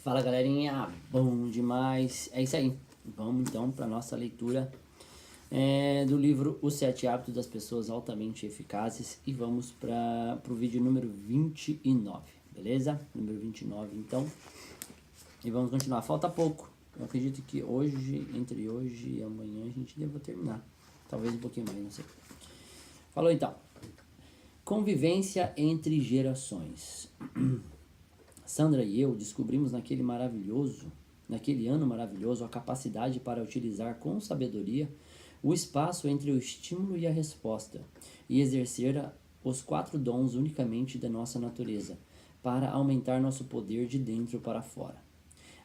Fala galerinha, bom demais, é isso aí, vamos então para nossa leitura do livro Os 7 Hábitos das Pessoas Altamente Eficazes e vamos para o vídeo número 29, beleza? Número 29 então, e vamos continuar, falta pouco, eu acredito que hoje, entre hoje e amanhã a gente deva terminar, talvez um pouquinho mais, não sei. Falou então, convivência entre gerações. Sandra e eu descobrimos naquele ano maravilhoso, a capacidade para utilizar com sabedoria o espaço entre o estímulo e a resposta e exercer os 4 dons unicamente da nossa natureza, para aumentar nosso poder de dentro para fora.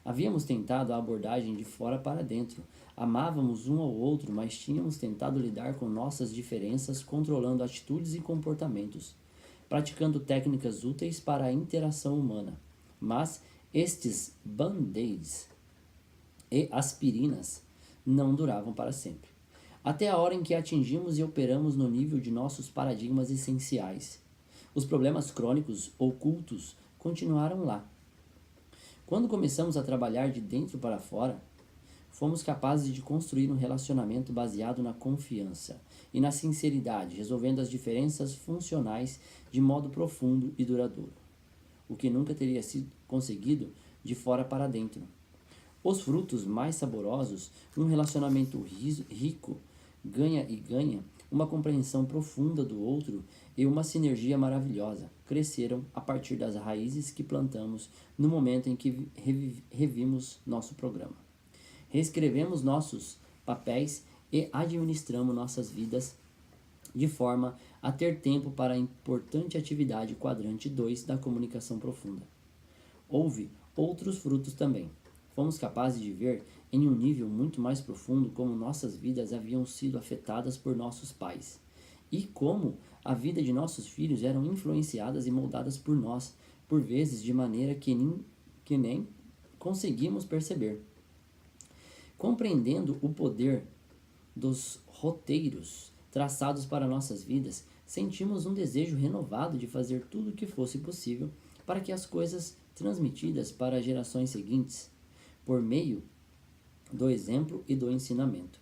Havíamos tentado a abordagem de fora para dentro, amávamos um ao outro, mas tínhamos tentado lidar com nossas diferenças, controlando atitudes e comportamentos, praticando técnicas úteis para a interação humana. Mas estes band-aids e aspirinas não duravam para sempre. Até a hora em que atingimos e operamos no nível de nossos paradigmas essenciais. Os problemas crônicos ocultos continuaram lá. Quando começamos a trabalhar de dentro para fora, fomos capazes de construir um relacionamento baseado na confiança e na sinceridade, resolvendo as diferenças funcionais de modo profundo e duradouro, o que nunca teria sido conseguido de fora para dentro. Os frutos mais saborosos, um relacionamento rico, ganha e ganha, uma compreensão profunda do outro e uma sinergia maravilhosa, cresceram a partir das raízes que plantamos no momento em que revimos nosso programa. Reescrevemos nossos papéis e administramos nossas vidas de forma a ter tempo para a importante atividade quadrante 2 da comunicação profunda. Houve outros frutos também. Fomos capazes de ver, em um nível muito mais profundo, como nossas vidas haviam sido afetadas por nossos pais e como a vida de nossos filhos eram influenciadas e moldadas por nós, por vezes de maneira que nem conseguimos perceber. Compreendendo o poder dos roteiros traçados para nossas vidas, sentimos um desejo renovado de fazer tudo o que fosse possível para que as coisas transmitidas para as gerações seguintes, por meio do exemplo e do ensinamento,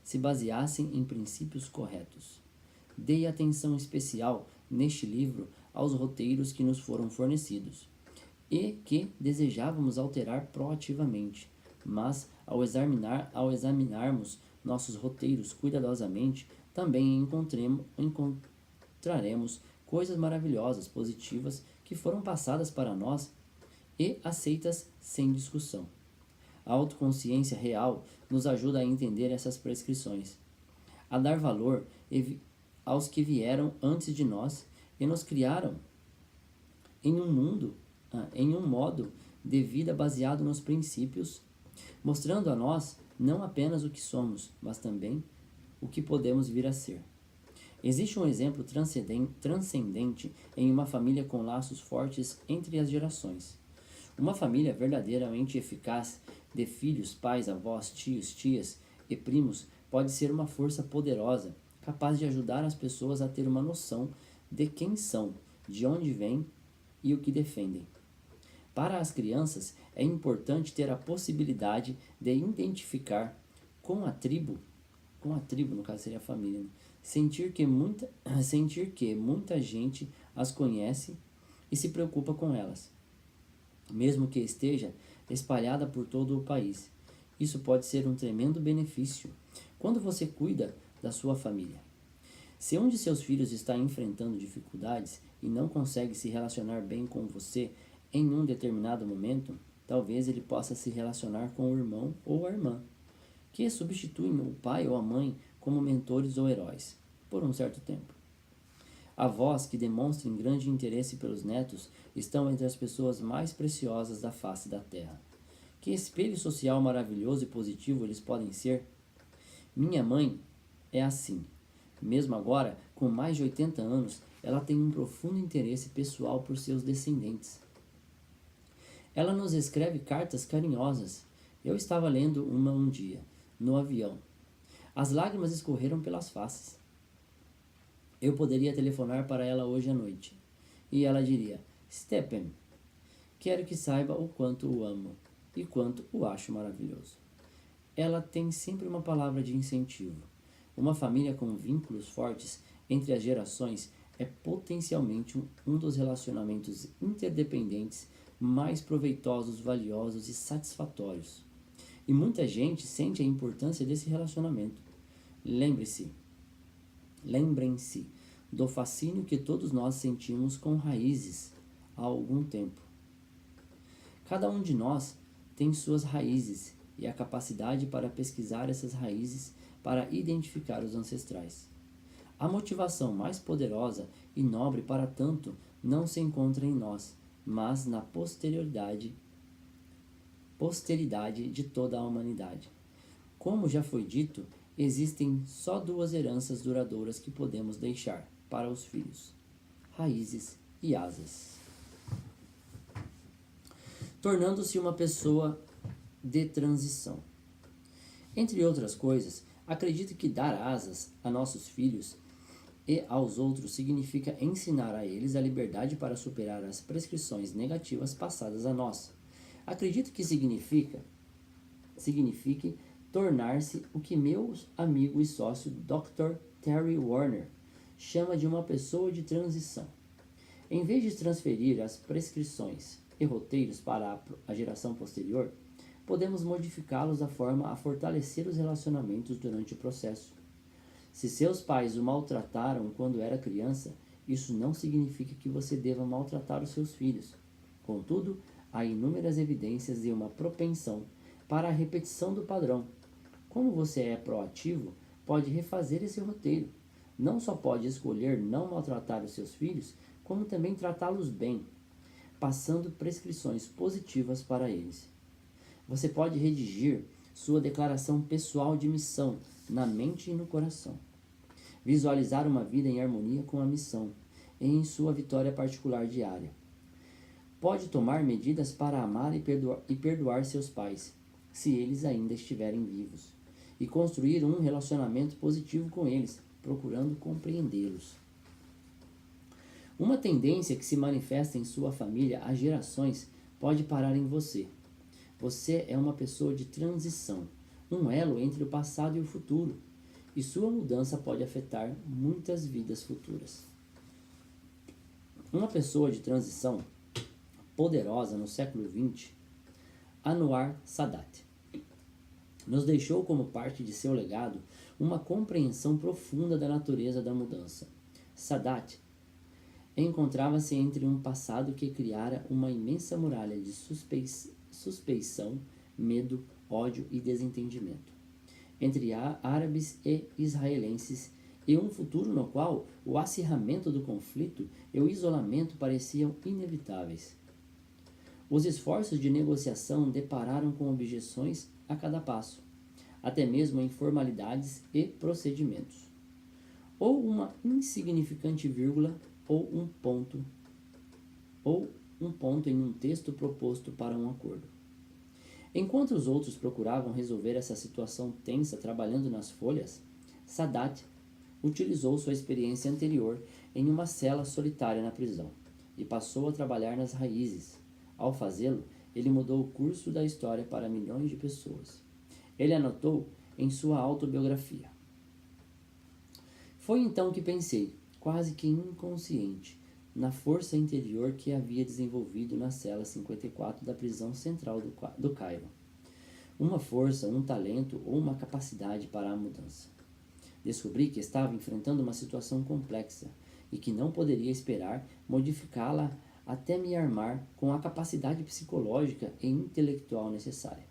se baseassem em princípios corretos. Dei atenção especial neste livro aos roteiros que nos foram fornecidos e que desejávamos alterar proativamente, mas ao examinarmos nossos roteiros cuidadosamente, também encontraremos coisas maravilhosas, positivas, que foram passadas para nós e aceitas sem discussão. A autoconsciência real nos ajuda a entender essas prescrições, a dar valor aos que vieram antes de nós e nos criaram em um modo de vida baseado nos princípios, mostrando a nós não apenas o que somos, mas também o que podemos vir a ser. Existe um exemplo transcendente em uma família com laços fortes entre as gerações. Uma família verdadeiramente eficaz de filhos, pais, avós, tios, tias e primos pode ser uma força poderosa, capaz de ajudar as pessoas a ter uma noção de quem são, de onde vêm e o que defendem. Para as crianças, é importante ter a possibilidade de identificar com a tribo, no caso seria a família, né? sentir que muita gente as conhece e se preocupa com elas, mesmo que esteja espalhada por todo o país. Isso pode ser um tremendo benefício quando você cuida da sua família. Se um de seus filhos está enfrentando dificuldades e não consegue se relacionar bem com você em um determinado momento, talvez ele possa se relacionar com o irmão ou a irmã, que substituem o pai ou a mãe como mentores ou heróis, por um certo tempo. Avós que demonstrem grande interesse pelos netos estão entre as pessoas mais preciosas da face da terra. Que espelho social maravilhoso e positivo eles podem ser? Minha mãe é assim. Mesmo agora, com mais de 80 anos, ela tem um profundo interesse pessoal por seus descendentes. Ela nos escreve cartas carinhosas. Eu estava lendo uma um dia, no avião. As lágrimas escorreram pelas faces. Eu poderia telefonar para ela hoje à noite. E ela diria: Stephen, Quero que saiba o quanto o amo e quanto o acho maravilhoso. Ela tem sempre uma palavra de incentivo. Uma família com vínculos fortes entre as gerações é potencialmente um dos relacionamentos interdependentes mais proveitosos, valiosos e satisfatórios. E muita gente sente a importância desse relacionamento. Lembre-se, lembrem-se do fascínio que todos nós sentimos com raízes há algum tempo. Cada um de nós tem suas raízes e a capacidade para pesquisar essas raízes para identificar os ancestrais. A motivação mais poderosa e nobre para tanto não se encontra em nós, mas na posteridade de toda a humanidade. Como já foi dito, existem só duas heranças duradouras que podemos deixar para os filhos: raízes e asas. Tornando-se uma pessoa de transição. Entre outras coisas, acredito que dar asas a nossos filhos e aos outros significa ensinar a eles a liberdade para superar as prescrições negativas passadas a nós. Acredito que signifique tornar-se o que meu amigo e sócio Dr. Terry Warner chama de uma pessoa de transição. Em vez de transferir as prescrições e roteiros para a geração posterior, podemos modificá-los da forma a fortalecer os relacionamentos durante o processo. Se seus pais o maltrataram quando era criança, isso não significa que você deva maltratar os seus filhos. Contudo, há inúmeras evidências de uma propensão para a repetição do padrão. Como você é proativo, pode refazer esse roteiro. Não só pode escolher não maltratar os seus filhos, como também tratá-los bem, passando prescrições positivas para eles. Você pode redigir sua declaração pessoal de missão na mente e no coração. Visualizar uma vida em harmonia com a missão e em sua vitória particular diária. Pode tomar medidas para amar e perdoar seus pais, se eles ainda estiverem vivos, e construir um relacionamento positivo com eles, procurando compreendê-los. Uma tendência que se manifesta em sua família há gerações pode parar em você. Você é uma pessoa de transição, um elo entre o passado e o futuro, e sua mudança pode afetar muitas vidas futuras. Uma pessoa de transição poderosa no século XX, Anwar Sadat, nos deixou como parte de seu legado uma compreensão profunda da natureza da mudança. Sadat encontrava-se entre um passado que criara uma imensa muralha de suspeição, medo, ódio e desentendimento entre árabes e israelenses, e um futuro no qual o acirramento do conflito e o isolamento pareciam inevitáveis. Os esforços de negociação depararam com objeções a cada passo, até mesmo em formalidades e procedimentos. Ou uma insignificante vírgula ou um ponto em um texto proposto para um acordo. Enquanto os outros procuravam resolver essa situação tensa trabalhando nas folhas, Sadat utilizou sua experiência anterior em uma cela solitária na prisão e passou a trabalhar nas raízes. Ao fazê-lo, ele mudou o curso da história para milhões de pessoas. Ele anotou em sua autobiografia: "Foi então que pensei, quase que inconsciente, na força interior que havia desenvolvido na cela 54 da prisão central do Cairo. Uma força, um talento ou uma capacidade para a mudança. Descobri que estava enfrentando uma situação complexa e que não poderia esperar modificá-la até me armar com a capacidade psicológica e intelectual necessária.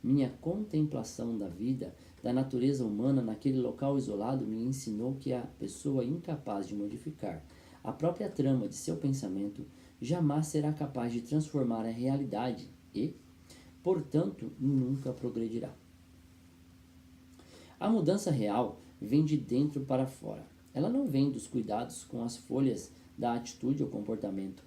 Minha contemplação da vida, da natureza humana naquele local isolado me ensinou que a pessoa incapaz de modificar a própria trama de seu pensamento jamais será capaz de transformar a realidade e, portanto, nunca progredirá. A mudança real vem de dentro para fora. Ela não vem dos cuidados com as folhas da atitude ou comportamento,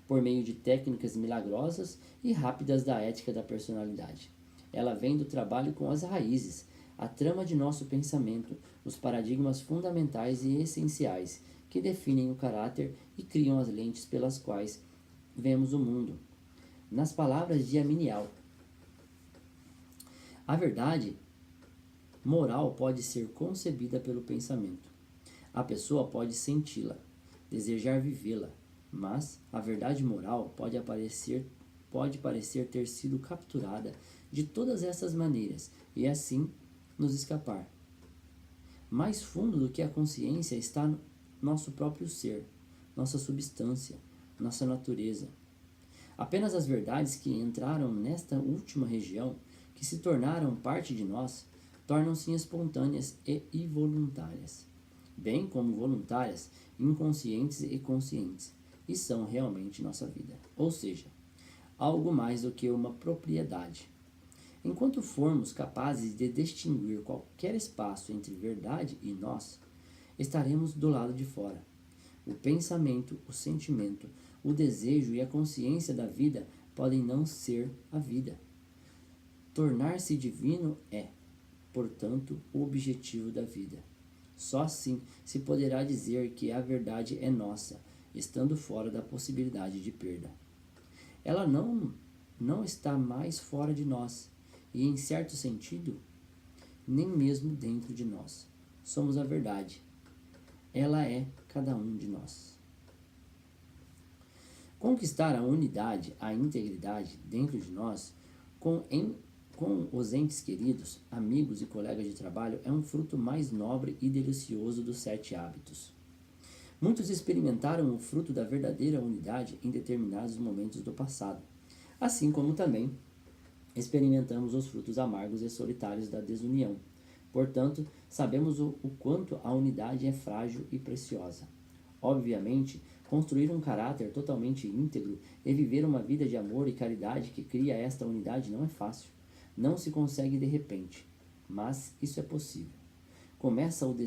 por meio de técnicas milagrosas e rápidas da ética da personalidade. Ela vem do trabalho com as raízes, a trama de nosso pensamento, os paradigmas fundamentais e essenciais que definem o caráter e criam as lentes pelas quais vemos o mundo. Nas palavras de Aminiel, a verdade moral pode ser concebida pelo pensamento. A pessoa pode senti-la, desejar vivê-la, mas a verdade moral pode parecer ter sido capturada de todas essas maneiras e assim nos escapar. Mais fundo do que a consciência está nosso próprio ser, nossa substância, nossa natureza. Apenas as verdades que entraram nesta última região, que se tornaram parte de nós, tornam-se espontâneas e involuntárias, bem como voluntárias, inconscientes e conscientes, e são realmente nossa vida, ou seja, algo mais do que uma propriedade. Enquanto formos capazes de distinguir qualquer espaço entre verdade e nós, estaremos do lado de fora. O pensamento, o sentimento, o desejo e a consciência da vida podem não ser a vida. Tornar-se divino é, portanto, o objetivo da vida. Só assim se poderá dizer que a verdade é nossa, estando fora da possibilidade de perda. Ela não está mais fora de nós, e em certo sentido, nem mesmo dentro de nós. Somos a verdade. Ela é cada um de nós. Conquistar a unidade, a integridade dentro de nós, com os entes queridos, amigos e colegas de trabalho, é um fruto mais nobre e delicioso dos 7 hábitos. Muitos experimentaram o fruto da verdadeira unidade em determinados momentos do passado, assim como também experimentamos os frutos amargos e solitários da desunião. Portanto, sabemos o quanto a unidade é frágil e preciosa. Obviamente, construir um caráter totalmente íntegro e viver uma vida de amor e caridade que cria esta unidade não é fácil. Não se consegue de repente, mas isso é possível. Começa com o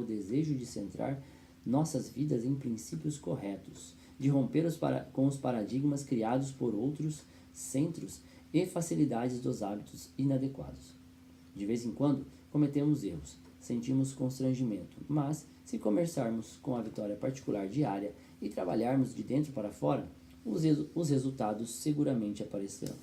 desejo de centrar nossas vidas em princípios corretos, de romper com os paradigmas criados por outros centros e facilidades dos hábitos inadequados. De vez em quando, cometemos erros, sentimos constrangimento, mas se começarmos com a vitória particular diária e trabalharmos de dentro para fora, os resultados seguramente aparecerão.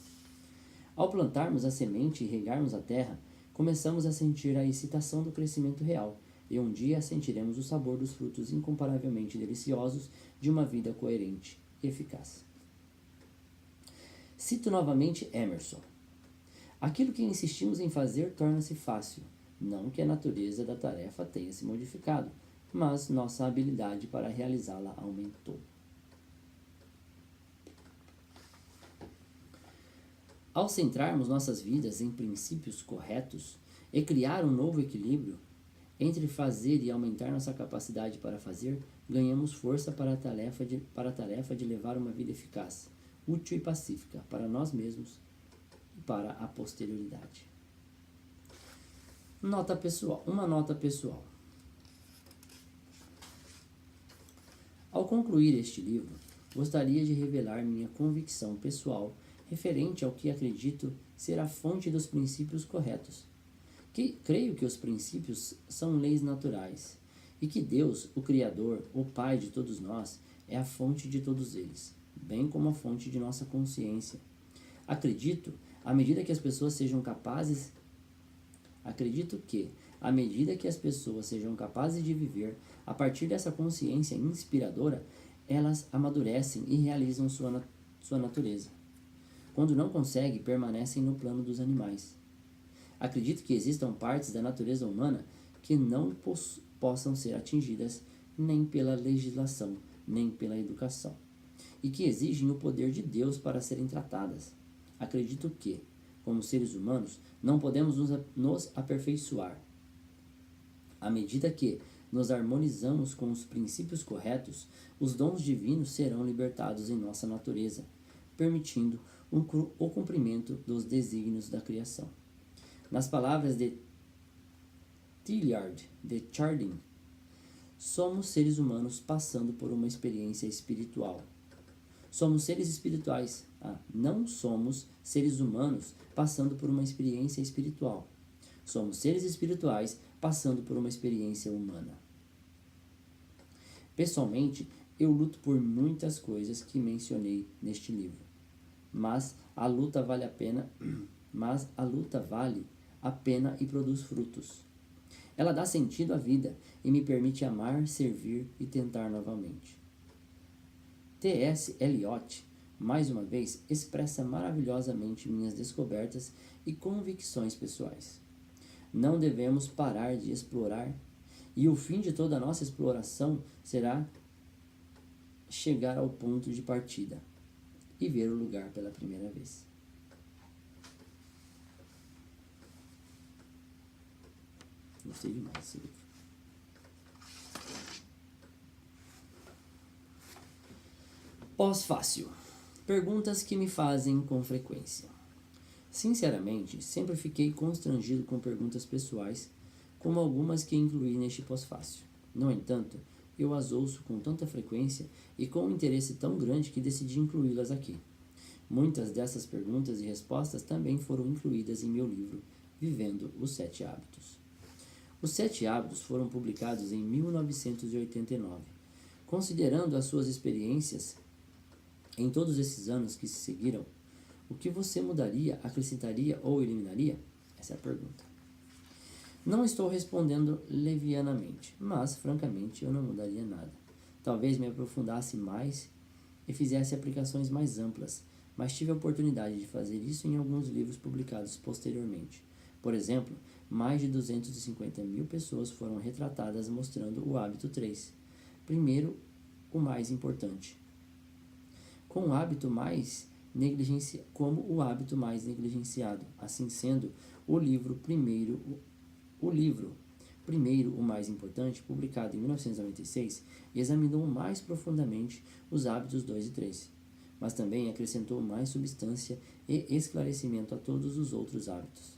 Ao plantarmos a semente e regarmos a terra, começamos a sentir a excitação do crescimento real, e um dia sentiremos o sabor dos frutos incomparavelmente deliciosos de uma vida coerente e eficaz. Cito novamente Emerson. Aquilo que insistimos em fazer torna-se fácil, não que a natureza da tarefa tenha se modificado, mas nossa habilidade para realizá-la aumentou. Ao centrarmos nossas vidas em princípios corretos e criar um novo equilíbrio entre fazer e aumentar nossa capacidade para fazer, ganhamos força para a tarefa de levar uma vida eficaz, útil e pacífica para nós mesmos e para a posterioridade. Uma nota pessoal. Ao concluir este livro, gostaria de revelar minha convicção pessoal referente ao que acredito ser a fonte dos princípios corretos. Creio que os princípios são leis naturais e que Deus, o Criador, o Pai de todos nós, é a fonte de todos eles, bem como a fonte de nossa consciência. Acredito que, à medida que as pessoas sejam capazes de viver a partir dessa consciência inspiradora, elas amadurecem e realizam sua natureza. Quando não conseguem, permanecem no plano dos animais. Acredito que existam partes da natureza humana que não possam ser atingidas nem pela legislação, nem pela educação, e que exigem o poder de Deus para serem tratadas. Acredito que, como seres humanos, não podemos nos aperfeiçoar. À medida que nos harmonizamos com os princípios corretos, os dons divinos serão libertados em nossa natureza, permitindo o cumprimento dos desígnios da criação. Nas palavras de Teilhard de Chardin, somos seres humanos passando por uma experiência espiritual. Somos seres espirituais. Não somos seres humanos passando por uma experiência espiritual. Somos seres espirituais passando por uma experiência humana. Pessoalmente, Eu luto por muitas coisas que mencionei neste livro, mas a luta vale a pena e produz frutos. Ela dá sentido à vida e me permite amar, servir e tentar novamente. T.S. Eliot, mais uma vez, expressa maravilhosamente minhas descobertas e convicções pessoais. Não devemos parar de explorar, e o fim de toda a nossa exploração será chegar ao ponto de partida e ver o lugar pela primeira vez. Gostei demais desse livro. Pós-fácil. Perguntas que me fazem com frequência. Sinceramente, sempre fiquei constrangido com perguntas pessoais, como algumas que incluí neste pós-fácil. No entanto, eu as ouço com tanta frequência e com um interesse tão grande que decidi incluí-las aqui. Muitas dessas perguntas e respostas também foram incluídas em meu livro, Vivendo os 7 Hábitos. Os 7 Hábitos foram publicados em 1989. Considerando as suas experiências em todos esses anos que se seguiram, o que você mudaria, acrescentaria ou eliminaria? Essa é a pergunta. Não estou respondendo levianamente, mas, francamente, eu não mudaria nada. Talvez me aprofundasse mais e fizesse aplicações mais amplas, mas tive a oportunidade de fazer isso em alguns livros publicados posteriormente. Por exemplo, mais de 250 mil pessoas foram retratadas mostrando o hábito 3. Primeiro, o mais importante. Como o hábito mais negligenciado. Assim sendo, o livro Primeiro, o mais importante, publicado em 1996, examinou mais profundamente os hábitos 2 e 3, mas também acrescentou mais substância e esclarecimento a todos os outros hábitos.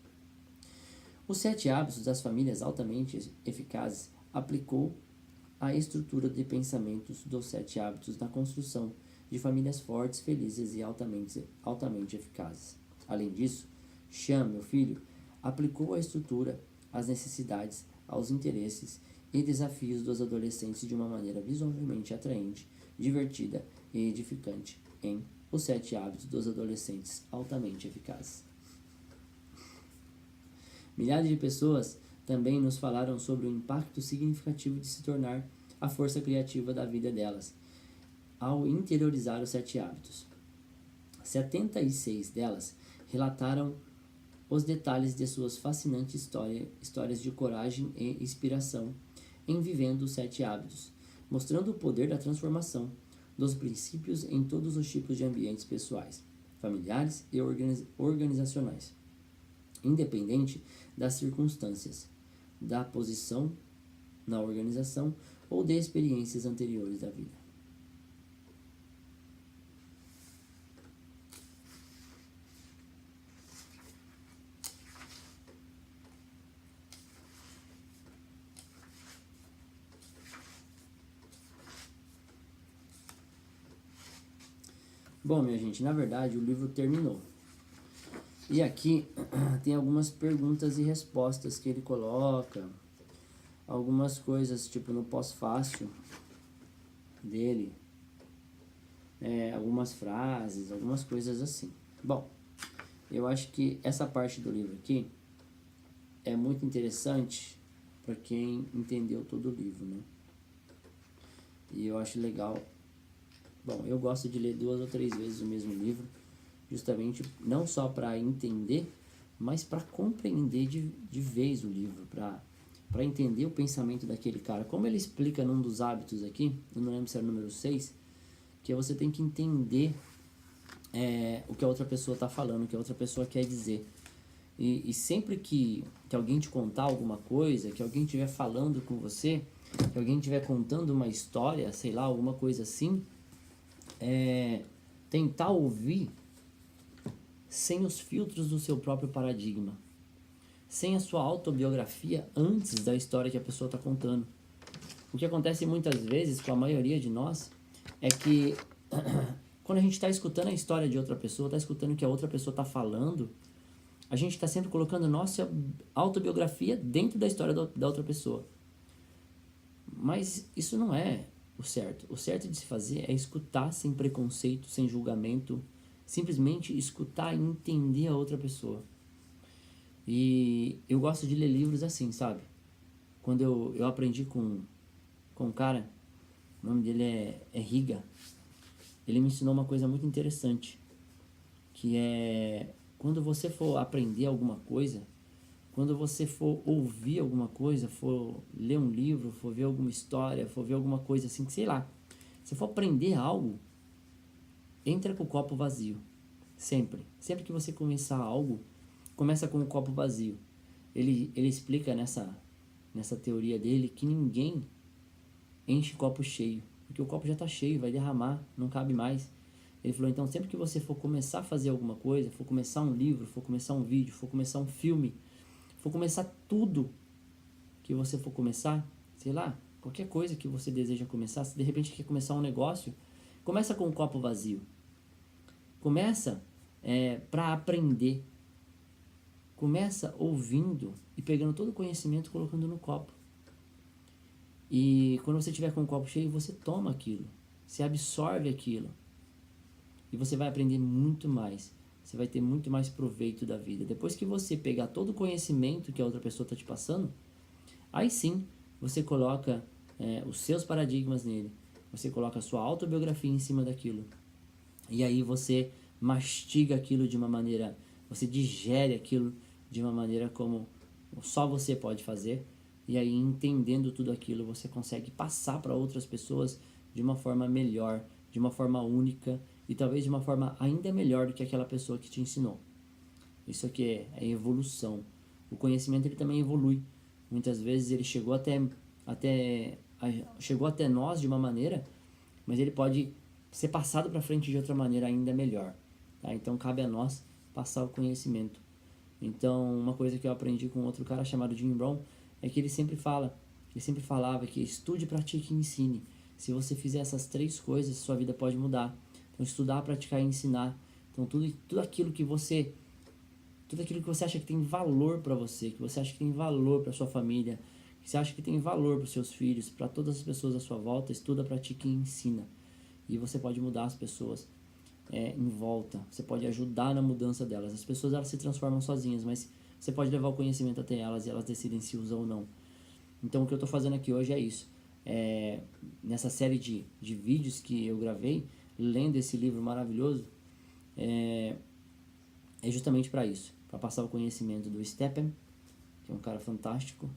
Os 7 hábitos das famílias altamente eficazes aplicou a estrutura de pensamentos dos 7 hábitos na construção de famílias fortes, felizes e altamente eficazes. Além disso, Sean, meu filho, aplicou a estrutura às necessidades, aos interesses e desafios dos adolescentes de uma maneira visualmente atraente, divertida e edificante em Os 7 Hábitos dos Adolescentes Altamente Eficazes. Milhares de pessoas também nos falaram sobre o impacto significativo de se tornar a força criativa da vida delas ao interiorizar os 7 hábitos. 76 delas relataram os detalhes de suas fascinantes histórias de coragem e inspiração em vivendo os 7 hábitos, mostrando o poder da transformação dos princípios em todos os tipos de ambientes pessoais, familiares e organizacionais, independente das circunstâncias, da posição na organização ou de experiências anteriores da vida. Bom, minha gente, na verdade o livro terminou. E aqui tem algumas perguntas e respostas que ele coloca, algumas coisas tipo no pós-fácil dele, algumas frases, algumas coisas assim. Bom, eu acho que essa parte do livro aqui é muito interessante para quem entendeu todo o livro, né? E eu acho legal. Bom, eu gosto de ler 2 ou 3 vezes o mesmo livro, justamente não só para entender, mas para compreender de vez o livro, para entender o pensamento daquele cara. Como ele explica num dos hábitos aqui, eu não lembro se era o número 6, que você tem que entender o que a outra pessoa está falando, o que a outra pessoa quer dizer. E sempre que alguém te contar alguma coisa, que alguém estiver falando com você, que alguém estiver contando uma história, sei lá, alguma coisa assim, tentar ouvir sem os filtros do seu próprio paradigma, sem a sua autobiografia antes da história que a pessoa está contando. O que acontece muitas vezes com a maioria de nós é que quando a gente está escutando a história de outra pessoa, está escutando o que a outra pessoa está falando, a gente está sempre colocando nossa autobiografia dentro da história da outra pessoa. Mas isso não é o certo. O certo de se fazer é escutar sem preconceito, sem julgamento, simplesmente escutar e entender a outra pessoa. E eu gosto de ler livros assim, sabe? Quando eu aprendi com um cara, o nome dele é Riga, ele me ensinou uma coisa muito interessante, que é quando você for aprender alguma coisa, quando você for ouvir alguma coisa, for ler um livro, for ver alguma história, for ver alguma coisa assim, que sei lá, se for aprender algo, entra com o copo vazio. Sempre. Sempre que você começar algo, começa com o copo vazio. Ele explica nessa teoria dele que ninguém enche copo cheio, porque o copo já está cheio, vai derramar, não cabe mais. Ele falou, então sempre que você for começar a fazer alguma coisa, for começar um livro, for começar um vídeo, for começar um filme, for começar tudo que você for começar, sei lá, qualquer coisa que você deseja começar, se de repente quer começar um negócio, começa com um copo vazio. Começa para aprender. Começa ouvindo e pegando todo o conhecimento e colocando no copo. E quando você tiver com o copo cheio, você toma aquilo, você absorve aquilo. E você vai aprender muito mais. Você vai ter muito mais proveito da vida. Depois que você pegar todo o conhecimento que a outra pessoa está te passando, aí sim você coloca os seus paradigmas nele. Você coloca a sua autobiografia em cima daquilo. E aí você mastiga aquilo de uma maneira, você digere aquilo de uma maneira como só você pode fazer. E aí, entendendo tudo aquilo, você consegue passar para outras pessoas de uma forma melhor, de uma forma única e talvez de uma forma ainda melhor do que aquela pessoa que te ensinou. Isso aqui é evolução. O conhecimento ele também evolui. Muitas vezes ele chegou chegou até nós de uma maneira, mas ele pode ser passado para frente de outra maneira ainda melhor. Tá? Então cabe a nós passar o conhecimento. Então uma coisa que eu aprendi com outro cara chamado Jim Brown é que ele sempre falava que estude, pratique e ensine. Se você fizer essas 3 coisas, sua vida pode mudar. Então estudar, praticar e ensinar. Então tudo aquilo que você acha que tem valor para você, que você acha que tem valor para sua família, que você acha que tem valor para os seus filhos, para todas as pessoas à sua volta, estuda, pratica e ensina. E você pode mudar as pessoas em volta. Você pode ajudar na mudança delas. As pessoas elas se transformam sozinhas, mas você pode levar o conhecimento até elas e elas decidem se usam ou não. Então o que eu estou fazendo aqui hoje é isso. Nessa série de vídeos que eu gravei, lendo esse livro maravilhoso, é justamente para isso. Para passar o conhecimento do Stephen, que é um cara fantástico,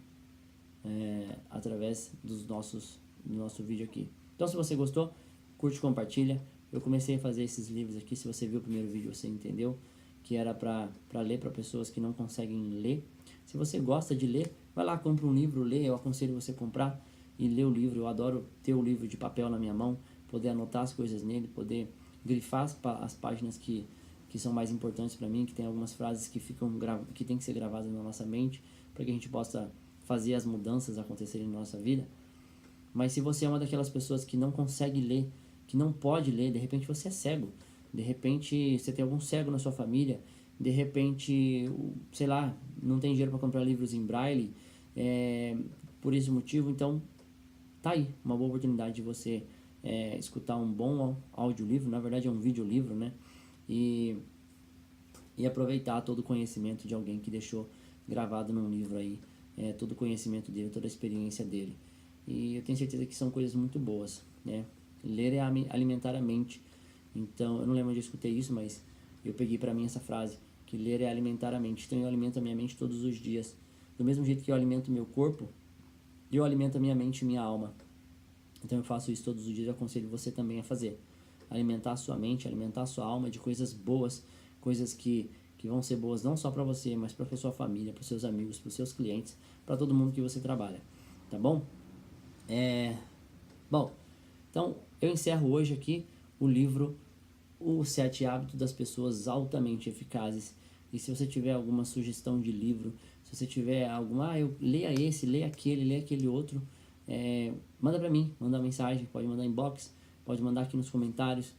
através do nosso vídeo aqui. Então se você gostou, curte e compartilha. Eu comecei a fazer esses livros aqui, se você viu o primeiro vídeo você entendeu, que era para ler para pessoas que não conseguem ler. Se você gosta de ler, vai lá, compra um livro, lê, eu aconselho você a comprar e ler o livro. Eu adoro ter o livro de papel na minha mão, poder anotar as coisas nele, poder grifar as páginas que são mais importantes para mim, que tem algumas frases que tem que ser gravadas na nossa mente, para que a gente possa fazer as mudanças acontecerem na nossa vida. Mas se você é uma daquelas pessoas que não consegue ler, que não pode ler, de repente você é cego, de repente você tem algum cego na sua família, de repente, sei lá, não tem dinheiro para comprar livros em braille, por esse motivo, então tá aí, uma boa oportunidade de você escutar um bom audiolivro, na verdade é um videolivro, né? E aproveitar todo o conhecimento de alguém que deixou gravado num livro aí, todo o conhecimento dele, toda a experiência dele. E eu tenho certeza que são coisas muito boas, né? Ler é alimentar a mente. Então, eu não lembro onde eu escutei isso, mas eu peguei para mim essa frase, que ler é alimentar a mente. Então, eu alimento a minha mente todos os dias. Do mesmo jeito que eu alimento meu corpo, eu alimento a minha mente e minha alma. Então, eu faço isso todos os dias e aconselho você também a fazer. Alimentar a sua mente, alimentar a sua alma de coisas boas, coisas que vão ser boas não só para você, mas para a sua família, para os seus amigos, para os seus clientes, para todo mundo que você trabalha. Tá bom? Bom, então eu encerro hoje aqui o livro Os 7 Hábitos das Pessoas Altamente Eficazes. E se você tiver alguma sugestão de livro, se você tiver alguma, leia esse, leia aquele outro, manda pra mim, manda uma mensagem, pode mandar inbox, pode mandar aqui nos comentários.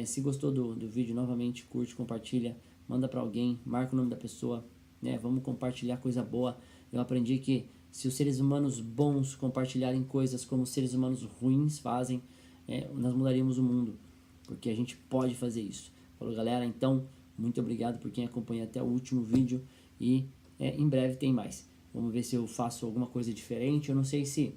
Se gostou do vídeo, novamente, curte, compartilha, manda pra alguém, marca o nome da pessoa, né? Vamos compartilhar coisa boa. Eu aprendi que Se os seres humanos bons compartilharem coisas como os seres humanos ruins fazem, nós mudaríamos o mundo, porque a gente pode fazer isso. Falou, galera? Então, muito obrigado por quem acompanha até o último vídeo e em breve tem mais. Vamos ver se eu faço alguma coisa diferente. Eu não sei se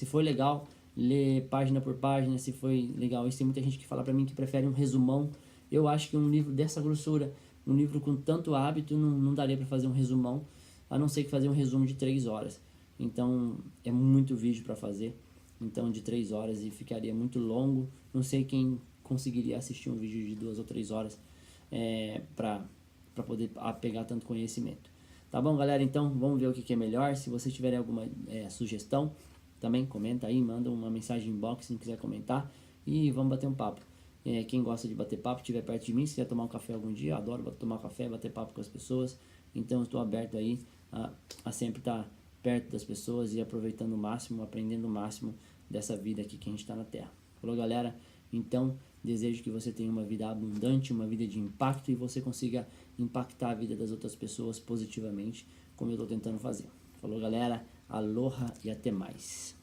foi legal ler página por página, se foi legal isso. Tem muita gente que fala pra mim que prefere um resumão. Eu acho que um livro dessa grossura, um livro com tanto hábito, não daria para fazer um resumão, a não ser que fazer um resumo de 3 horas. Então, é muito vídeo para fazer. Então, de 3 horas e ficaria muito longo. Não sei quem conseguiria assistir um vídeo de 2 ou 3 horas para poder pegar tanto conhecimento. Tá bom, galera? Então, vamos ver o que é melhor. Se vocês tiverem alguma sugestão, também comenta aí, manda uma mensagem inbox se não quiser comentar. E vamos bater um papo. Quem gosta de bater papo, estiver perto de mim, se quiser tomar um café algum dia, eu adoro tomar café, bater papo com as pessoas. Então, eu estou aberto aí a sempre estar perto das pessoas e aproveitando o máximo, aprendendo o máximo dessa vida aqui que a gente está na Terra. Falou, galera? Então, desejo que você tenha uma vida abundante, uma vida de impacto e você consiga impactar a vida das outras pessoas positivamente, como eu estou tentando fazer. Falou, galera? Aloha e até mais.